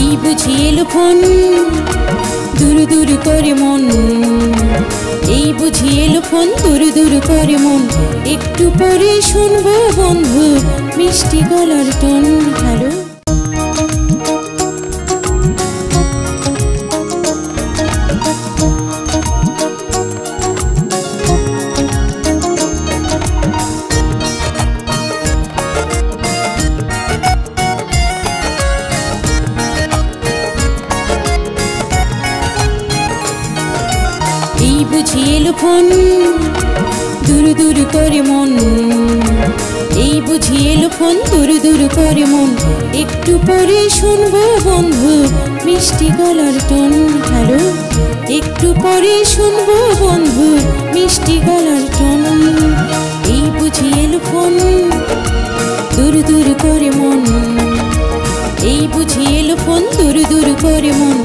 এই বুঝি এলো ফোন দূর দূর করে মন, এই বুঝি এলো ফোন দূর দূর করে মন। একটু পরে শুনবো বন্ধু মিষ্টি গলার টোন। হ্যালো এই বুঝি এলো ফোন দূর দূর করে মন, এই বুঝি এলো ফোন দূর দূর করে মন। একটু পরে শুনবো বন্ধু মিষ্টি গলার টোন। হ্যালো একটু পরে শুনবো বন্ধু মিষ্টি গলার টোন। এই বুঝি এলো ফোন দূর দূর করে মন, এই বুঝি এলো ফোন দূর দূর করে মন।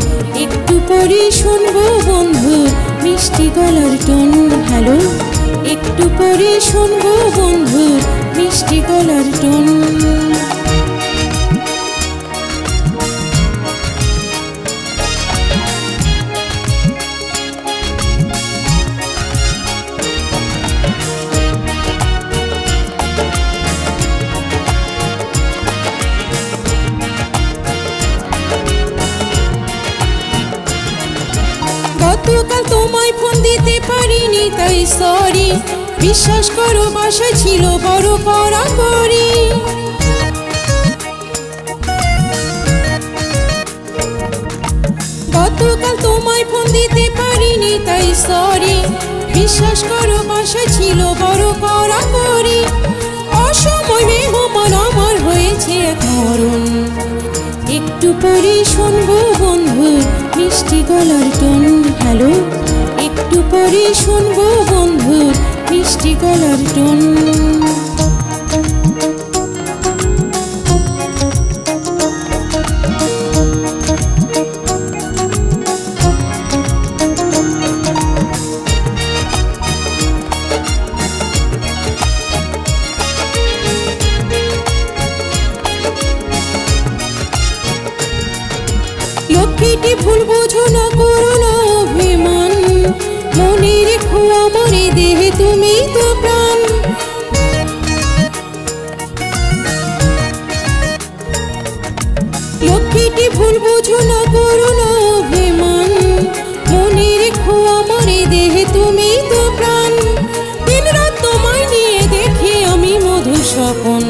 একটু পরে শুনবো বন্ধু মিষ্টি গলার টোন। হ্যালো একটু পরে শুনবো বন্ধু মিষ্টি গলার টোন। গতকাল তোমায় ফোন দিতে পারিনি তাই সরি, বিশ্বাস করো বাসা ছিল বড় কড়াকড়ি। গতকাল তোমায় ফোন দিতে পারিনি তাই সরি, বিশ্বাস করো বাসা ছিল বড় কড়াকড়ি। অসময় মেহমান আমার হয়েছে এক মরণ, একটু পরে শুনবো বন্ধু মিষ্টি গলার টোন। হ্যালো একটু পরে শুনবো বন্ধু মিষ্টি গলার টোন। লক্ষ্মীটি ভুল বোঝো না, করো না অভিমান, মনে রেখো আমার দেহে তুমি তো প্রাণ। লক্ষ্মীটি ভুল বোঝো না, করো না অভিমান, মনে রেখো আমার দেহে তুমি তো প্রাণ। দিন রাত তোমায় নিয়ে দেখি আমি মধুর স্বপন,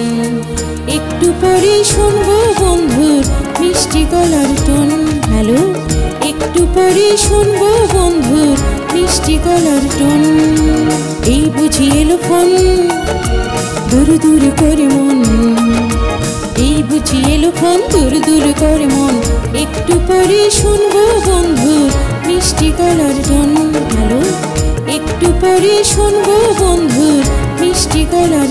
একটু পরে শুনবো বন্ধুর মিষ্টি গলার টোন। হ্যালো একটু পরে শুনবো বন্ধুর মিষ্টি গলার টোন। এই বুঝি এলো ফোন দূর দূর করে মন, এই বুঝি এলো ফোন দূর দূর করে মন। একটু পরে শুনবো বন্ধুর মিষ্টি গলার টোন। হ্যালো একটু পরে শুনবো বন্ধুর মিষ্টি গলার